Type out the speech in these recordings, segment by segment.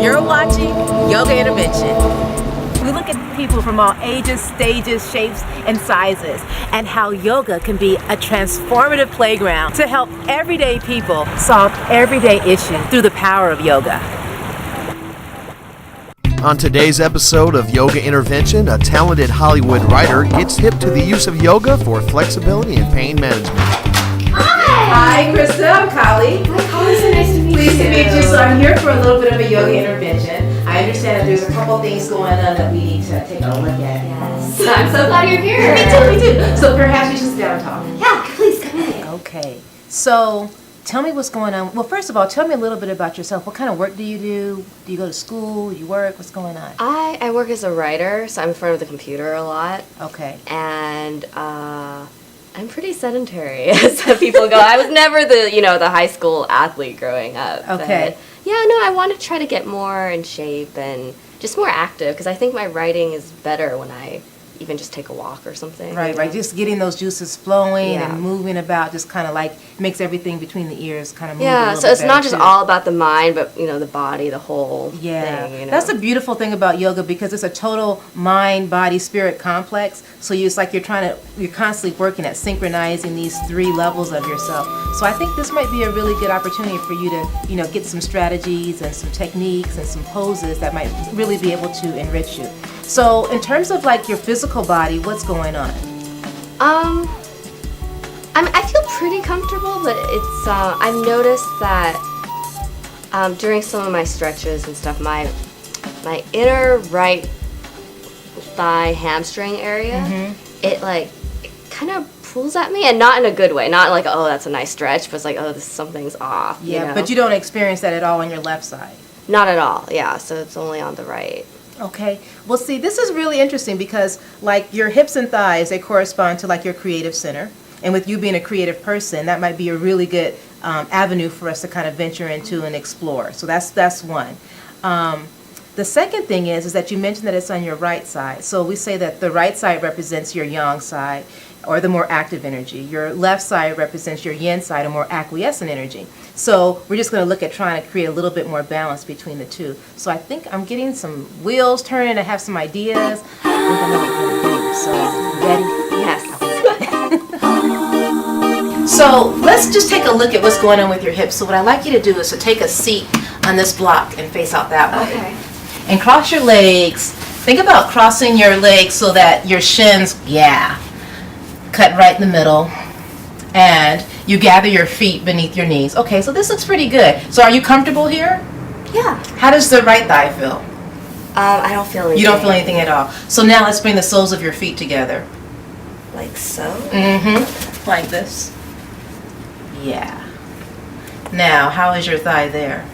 You're watching Yoga Intervention. We look at people from all ages, stages, shapes, and sizes, and how yoga can be a transformative playground to help everyday people solve everyday issues through the power of yoga. On today's episode of Yoga Intervention, a talented Hollywood writer gets hip to the use of yoga for flexibility and pain management. Hi, Krista. I'm Kali. Hi, Kali. So nice to meet you. Pleased to meet you. So I'm here for a little bit of a yoga intervention. I understand that there's a couple things going on that we need to take a look at. Yes. I'm so glad you're here. Me too. So perhaps we should sit down and talk. Yeah, please come in. Okay. So tell me what's going on. Well, first of all, tell me a little bit about yourself. What kind of work do you do? Do you go to school? Do you work? What's going on? I work as a writer, so I'm in front of the computer a lot. Okay. And I'm pretty sedentary, as people go. I was never the high school athlete growing up. Okay. But yeah, no, I want to try to get more in shape and just more active, because I think my writing is better when I even just take a walk or something. Right. Just getting those juices flowing Yeah. and moving about just kind of like makes everything between the ears kind of move a Yeah, little so bit it's not better, just too. all about the mind, but, the body, the whole Yeah, thing, that's the beautiful thing about yoga, because it's a total mind, body, spirit complex. So it's like you're constantly working at synchronizing these three levels of yourself. So I think this might be a really good opportunity for you to, get some strategies and some techniques and some poses that might really be able to enrich you. So in terms of like your physical body, what's going on? I feel pretty comfortable, but it's I've noticed that during some of my stretches and stuff, my inner right thigh hamstring area, it kind of pulls at me, and not in a good way. Not like, oh, that's a nice stretch, but it's like, oh, something's off. Yeah, but you don't experience that at all on your left side. Not at all. Yeah, so it's only on the right. Okay. Well, see, this is really interesting because, like, your hips and thighs, they correspond to, like, your creative center. And with you being a creative person, that might be a really good avenue for us to kind of venture into and explore. So that's one. The second thing is that you mentioned that it's on your right side. So we say that the right side represents your yang side, or the more active energy. Your left side represents your yin side, or more acquiescent energy. So we're just going to look at trying to create a little bit more balance between the two. So I think I'm getting some wheels turning. I have some ideas. I think I know what we're going to do. So, ready? Yes. So let's just take a look at what's going on with your hips. So what I'd like you to do is to take a seat on this block and face out that way. Okay. And cross your legs. Think about crossing your legs so that your shins, cut right in the middle. And you gather your feet beneath your knees. Okay, so this looks pretty good. So are you comfortable here? Yeah. How does the right thigh feel? I don't feel anything. You don't feel anything at all. So now let's bring the soles of your feet together. Like so? Mm-hmm. Like this. Yeah. Now, how is your thigh there?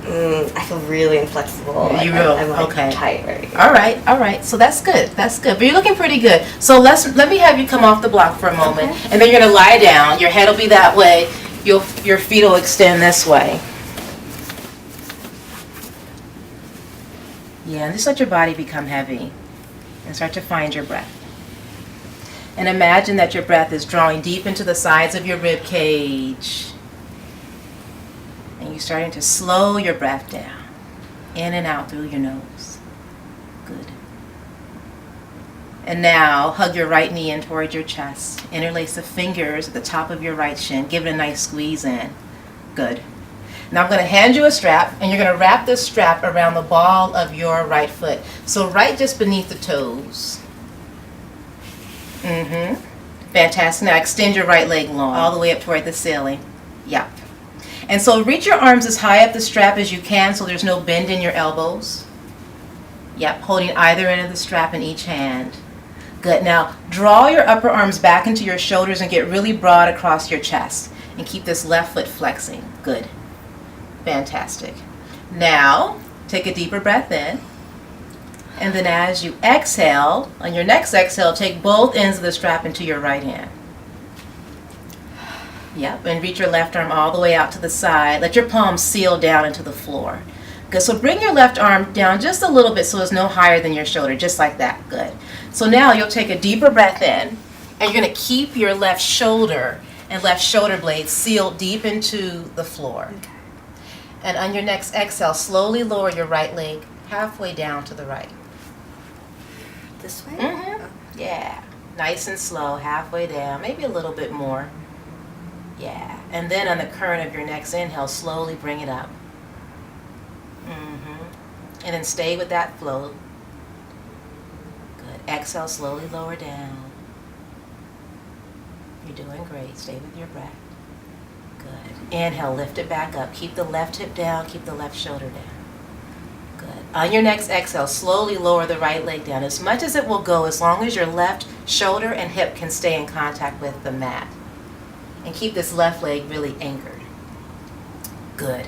I feel really inflexible. You I'm okay. tight right here. All right. So that's good. But you're looking pretty good. So let me have you come off the block for a moment, Okay. and then you're gonna lie down. Your head will be that way. Your feet will extend this way. Yeah, and just let your body become heavy, and start to find your breath. And imagine that your breath is drawing deep into the sides of your rib cage. And you're starting to slow your breath down, in and out through your nose. Good. And now, hug your right knee in toward your chest. Interlace the fingers at the top of your right shin. Give it a nice squeeze in. Good. Now I'm going to hand you a strap, and you're going to wrap this strap around the ball of your right foot. So right just beneath the toes. Fantastic. Now extend your right leg long, all the way up toward the ceiling. Yep. And so reach your arms as high up the strap as you can so there's no bend in your elbows. Yep, holding either end of the strap in each hand. Good. Now draw your upper arms back into your shoulders and get really broad across your chest. And keep this left foot flexing. Good. Fantastic. Now take a deeper breath in. And then as you exhale, on your next exhale, take both ends of the strap into your right hand. Yep, and reach your left arm all the way out to the side. Let your palms seal down into the floor. Good, so bring your left arm down just a little bit so it's no higher than your shoulder, just like that. Good. So now you'll take a deeper breath in, and you're going to keep your left shoulder and left shoulder blade sealed deep into the floor. And on your next exhale, slowly lower your right leg halfway down to the right. This way? Mm-hmm. Yeah. Nice and slow, halfway down, maybe a little bit more. Yeah. And then on the current of your next inhale, slowly bring it up. And then stay with that flow. Good. Exhale, slowly lower down. You're doing great. Stay with your breath. Good. Inhale, lift it back up. Keep the left hip down, keep the left shoulder down. Good. On your next exhale, slowly lower the right leg down as much as it will go, as long as your left shoulder and hip can stay in contact with the mat. And keep this left leg really anchored. Good.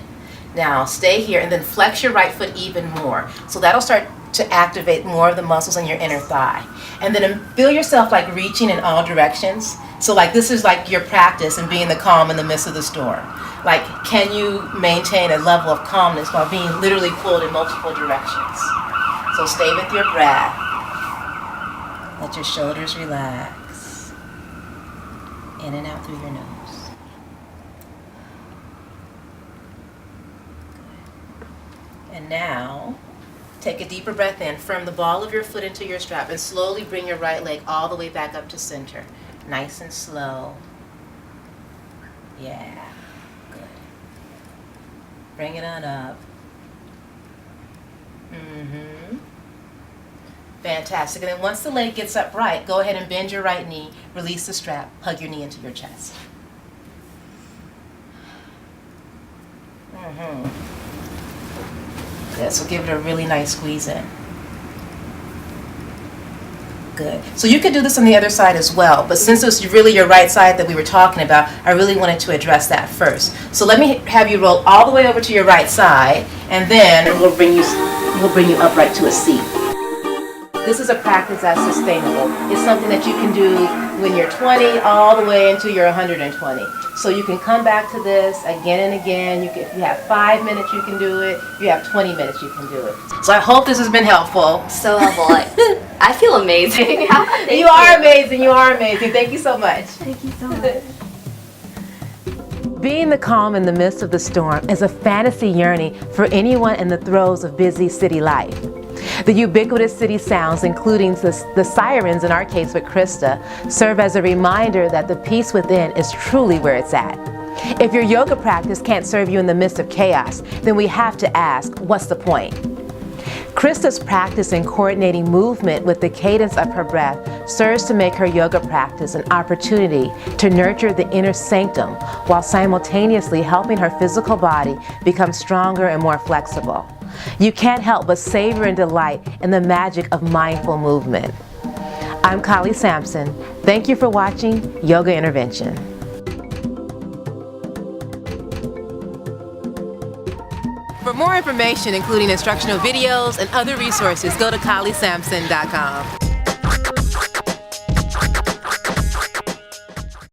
Now stay here and then flex your right foot even more. So that'll start to activate more of the muscles in your inner thigh. And then feel yourself like reaching in all directions. So like this is like your practice and being the calm in the midst of the storm. Like, can you maintain a level of calmness while being literally pulled in multiple directions? So stay with your breath. Let your shoulders relax. In and out through your nose. And now, take a deeper breath in. Firm the ball of your foot into your strap and slowly bring your right leg all the way back up to center. Nice and slow. Yeah, good. Bring it on up. Fantastic. And then once the leg gets upright, go ahead and bend your right knee, release the strap, hug your knee into your chest. Good, so give it a really nice squeeze in. Good. So you could do this on the other side as well, but since it's really your right side that we were talking about, I really wanted to address that first. So let me have you roll all the way over to your right side, and then we'll bring you upright to a seat. This is a practice that's sustainable. It's something that you can do when you're 20 all the way until you're 120. So you can come back to this again and again. If you have 5 minutes, you can do it. If you have 20 minutes, you can do it. So I hope this has been helpful. So helpful. I feel amazing. You are amazing. You are amazing. Thank you so much. Thank you so much. Being the calm in the midst of the storm is a fantasy yearning for anyone in the throes of busy city life. The ubiquitous city sounds, including the sirens in our case with Krista, serve as a reminder that the peace within is truly where it's at. If your yoga practice can't serve you in the midst of chaos, then we have to ask, what's the point? Krista's practice in coordinating movement with the cadence of her breath serves to make her yoga practice an opportunity to nurture the inner sanctum while simultaneously helping her physical body become stronger and more flexible. You can't help but savor and delight in the magic of mindful movement. I'm Kali Sampson. Thank you for watching Yoga Intervention. For more information, including instructional videos and other resources, go to KaliSampson.com.